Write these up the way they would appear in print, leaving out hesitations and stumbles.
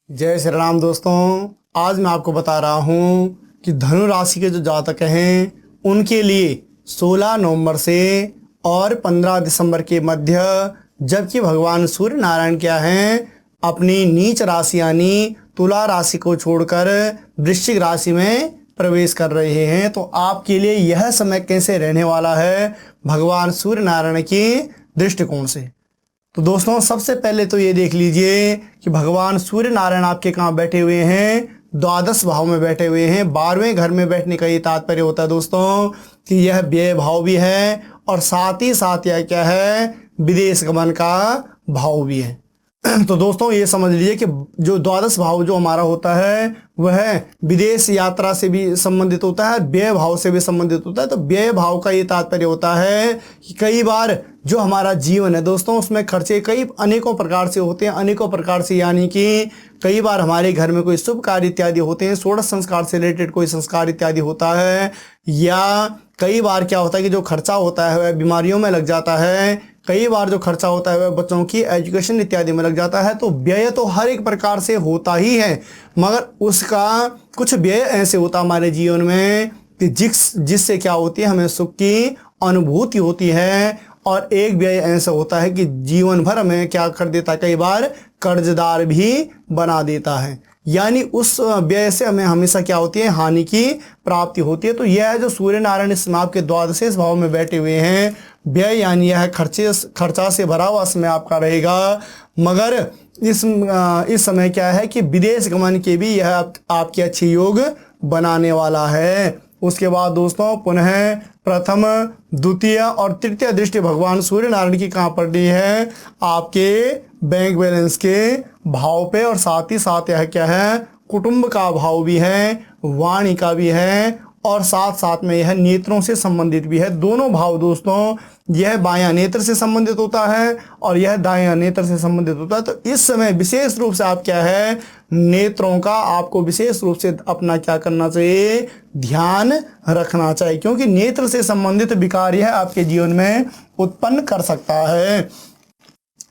जय श्री राम दोस्तों। आज मैं आपको बता रहा हूँ कि धनु राशि के जो जातक हैं उनके लिए 16 नवंबर से और 15 दिसंबर के मध्य, जबकि भगवान सूर्य नारायण क्या हैं, अपनी नीच राशि यानी तुला राशि को छोड़कर वृश्चिक राशि में प्रवेश कर रहे हैं। तो आपके लिए यह समय कैसे रहने वाला है भगवान सूर्य नारायण के दृष्टिकोण से। तो दोस्तों सबसे पहले तो ये देख लीजिए कि भगवान सूर्य नारायण आपके कहाँ बैठे हुए हैं, द्वादश भाव में बैठे हुए हैं। 12वें घर में बैठने का ये तात्पर्य होता है दोस्तों कि यह व्यय भाव भी है और साथ ही साथ यह क्या है, विदेश गमन का भाव भी है। तो दोस्तों ये समझ लीजिए कि जो द्वादश भाव जो हमारा होता है वह विदेश यात्रा से भी संबंधित होता है, व्यय भाव से भी संबंधित होता है। तो व्यय भाव का ये तात्पर्य होता है कि कई बार जो हमारा जीवन है दोस्तों उसमें खर्चे कई अनेकों प्रकार से होते हैं, अनेकों प्रकार से, यानी कि कई बार हमारे घर में कोई शुभ कार्य इत्यादि होते हैं, षोडश संस्कार से रिलेटेड कोई संस्कार इत्यादि होता है, या कई बार क्या होता है कि जो खर्चा होता है वह बीमारियों में लग जाता है, कई बार जो खर्चा होता है वह बच्चों की एजुकेशन इत्यादि में लग जाता है। तो व्यय तो हर एक प्रकार से होता ही है, मगर उसका कुछ व्यय ऐसे होता है हमारे जीवन में कि जिससे क्या होती है, हमें सुख की अनुभूति होती है, और एक व्यय ऐसा होता है कि जीवन भर हमें क्या कर देता है, कई बार कर्जदार भी बना देता है, यानी उस व्यय से हमें हमेशा क्या होती है, हानि की प्राप्ति होती है। तो यह जो सूर्य नारायण इस समय आपके द्वादशेष भाव में बैठे हुए हैं, व्यय यानी यह खर्चा से भरा हुआ समय आपका रहेगा, मगर इस समय क्या है कि विदेश गमन के भी यह आपके अच्छे योग बनाने वाला है। उसके बाद दोस्तों पुनः प्रथम, द्वितीय और तृतीय दृष्टि भगवान सूर्य नारायण की कहाँ पड़ रही है, आपके बैंक बैलेंस के भाव पे, और साथ ही साथ यह क्या है, कुटुंब का भाव भी है, वाणी का भी है, और साथ साथ में यह नेत्रों से संबंधित भी है। दोनों भाव दोस्तों, यह बायां नेत्र से संबंधित होता है और यह दायां नेत्र से संबंधित होता है। तो इस समय विशेष रूप से आप क्या है, नेत्रों का आपको विशेष रूप से अपना क्या करना चाहिए, ध्यान रखना चाहिए, क्योंकि नेत्र से संबंधित विकार यह आपके जीवन में उत्पन्न कर सकता है।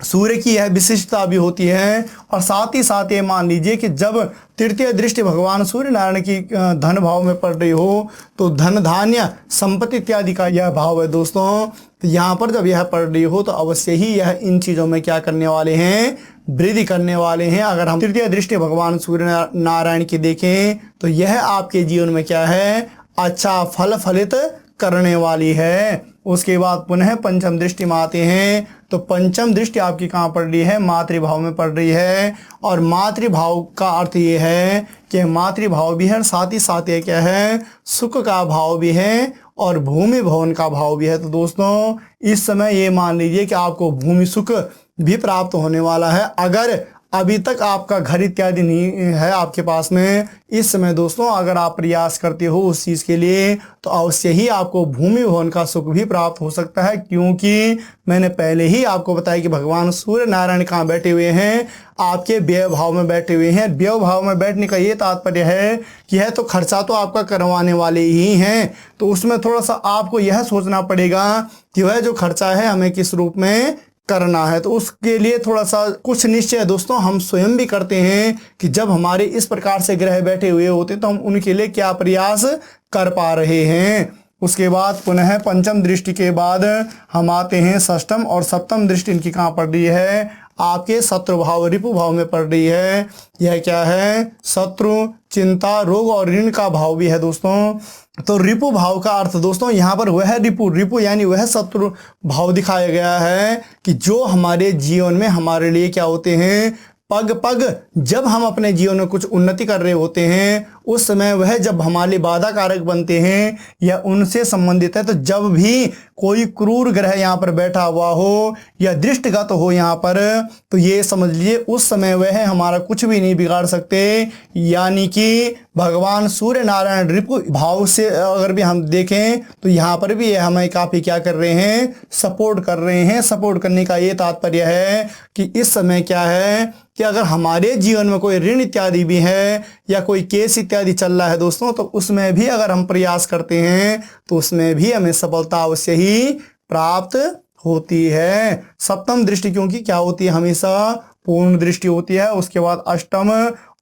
सूर्य की यह विशिष्टता भी होती है, और साथ ही साथ ये मान लीजिए कि जब तृतीय दृष्टि भगवान सूर्य नारायण की धन भाव में पड़ रही हो तो धन धान्य संपत्ति इत्यादि का यह भाव है दोस्तों। तो यहाँ पर जब यह पड़ रही हो तो अवश्य ही यह इन चीज़ों में क्या करने वाले हैं, वृद्धि करने वाले हैं। अगर हम तृतीय दृष्टि भगवान सूर्य नारायण की देखें तो यह आपके जीवन में क्या है, अच्छा फल फलित करने वाली है। उसके बाद पुनः पंचम दृष्टि में आते हैं तो पंचम दृष्टि आपकी कहाँ पड़ रही है, मातृभाव में पड़ रही है, और मातृभाव का अर्थ ये है कि मातृभाव भी है, साथ ही साथ ये क्या है, सुख का भाव भी है और भूमि भवन का भाव भी है। तो दोस्तों इस समय ये मान लीजिए कि आपको भूमि सुख भी प्राप्त होने वाला है। अगर अभी तक आपका घर इत्यादि नहीं है आपके पास में, इस समय दोस्तों अगर आप प्रयास करते हो उस चीज़ के लिए तो अवश्य ही आपको भूमि भवन का सुख भी प्राप्त हो सकता है, क्योंकि मैंने पहले ही आपको बताया कि भगवान सूर्य नारायण कहाँ बैठे हुए हैं, आपके व्यय भाव में बैठे हुए हैं। व्यय भाव में बैठने का ये तात्पर्य है कि यह तो खर्चा तो आपका करवाने वाले ही हैं, तो उसमें थोड़ा सा आपको यह सोचना पड़ेगा कि वह जो खर्चा है हमें किस रूप में करना है। तो उसके लिए थोड़ा सा कुछ निश्चय दोस्तों हम स्वयं भी करते हैं कि जब हमारे इस प्रकार से ग्रह बैठे हुए होते हैं तो हम उनके लिए क्या प्रयास कर पा रहे हैं। उसके बाद पुनः पंचम दृष्टि के बाद हम आते हैं षष्ठम और सप्तम दृष्टि इनकी कहाँ पड़ रही है, आपके शत्रु भाव रिपु भाव में पड़ रही है। यह क्या है, शत्रु, चिंता, रोग और ऋण का भाव भी है दोस्तों। तो रिपु भाव का अर्थ दोस्तों यहाँ पर वह रिपु यानी वह शत्रु भाव दिखाया गया है कि जो हमारे जीवन में हमारे लिए क्या होते हैं, पग पग जब हम अपने जीवन में कुछ उन्नति कर रहे होते हैं उस समय वह जब हमारे लिए बाधा कारक बनते हैं या उनसे संबंधित है। तो जब भी कोई क्रूर ग्रह यहाँ पर बैठा हुआ हो या दृष्टिगत हो यहाँ पर, तो ये समझ लीजिए उस समय वह हमारा कुछ भी नहीं बिगाड़ सकते। यानी कि भगवान सूर्य नारायण रिपु भाव से अगर भी हम देखें तो यहाँ पर भी हमें काफ़ी क्या कर रहे हैं, सपोर्ट कर रहे हैं। सपोर्ट करने का ये तात्पर्य है कि इस समय क्या है कि अगर हमारे जीवन में कोई ऋण इत्यादि भी है या कोई केस इत्यादि चल रहा है दोस्तों, तो उसमें भी अगर हम प्रयास करते हैं तो उसमें भी हमें सफलता अवश्य ही प्राप्त होती है। सप्तम दृष्टि क्योंकि क्या होती है, हमेशा पूर्ण दृष्टि होती है। उसके बाद अष्टम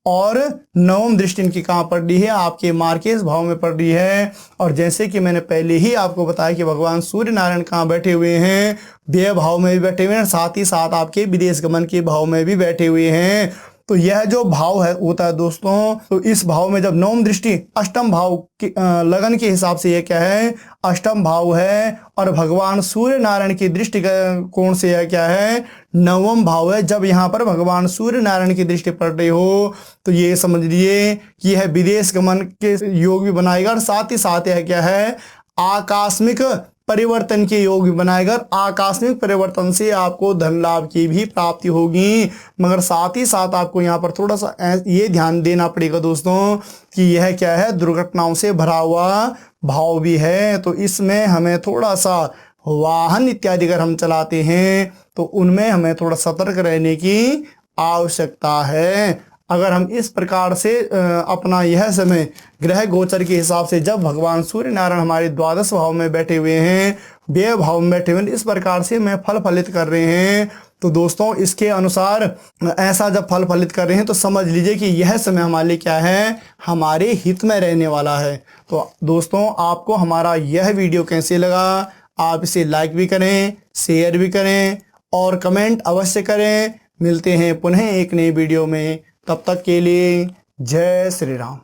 और नवम दृष्टि इनकी कहाँ पड़ रही है, आपके मार्केश भाव में पड़ रही है। और जैसे कि मैंने पहले ही आपको बताया कि भगवान सूर्य नारायण कहाँ बैठे हुए हैं, व्यय भाव में भी बैठे हुए हैं, साथ ही साथ आपके विदेश गमन के भाव में भी बैठे हुए हैं। तो यह जो भाव है होता है दोस्तों, तो इस भाव में जब नवम दृष्टि अष्टम भाव की लगन के हिसाब से यह क्या है, अष्टम भाव है। और भगवान सूर्य नारायण की दृष्टि कोण से यह क्या है, नवम भाव है। जब यहाँ पर भगवान सूर्य नारायण की दृष्टि पड़ रही हो तो ये समझ लीजिए कि यह विदेश गमन के योग भी बनाएगा, और साथ ही साथ यह क्या है, आकस्मिक परिवर्तन के योग भी बनाएगा। आकस्मिक परिवर्तन से आपको धन लाभ की भी प्राप्ति होगी। मगर साथ ही साथ आपको यहाँ पर थोड़ा सा ये ध्यान देना पड़ेगा दोस्तों कि यह क्या है, दुर्घटनाओं से भरा हुआ भाव भी है। तो इसमें हमें थोड़ा सा वाहन इत्यादि अगर हम चलाते हैं तो उनमें हमें थोड़ा सतर्क रहने की आवश्यकता है। अगर हम इस प्रकार से अपना यह समय ग्रह गोचर के हिसाब से, जब भगवान सूर्य नारायण हमारे द्वादश भाव में बैठे हुए हैं, व्यय भाव में बैठे हुए हैं, इस प्रकार से मैं फल फलित कर रहे हैं, तो दोस्तों इसके अनुसार ऐसा जब फल फलित कर रहे हैं तो समझ लीजिए कि यह समय हमारे लिए क्या है, हमारे हित में रहने वाला है। तो दोस्तों आपको हमारा यह वीडियो कैसे लगा, आप इसे लाइक भी करें, शेयर भी करें और कमेंट अवश्य करें। मिलते हैं पुनः एक नई वीडियो में, तब तक के लिए जय श्री राम।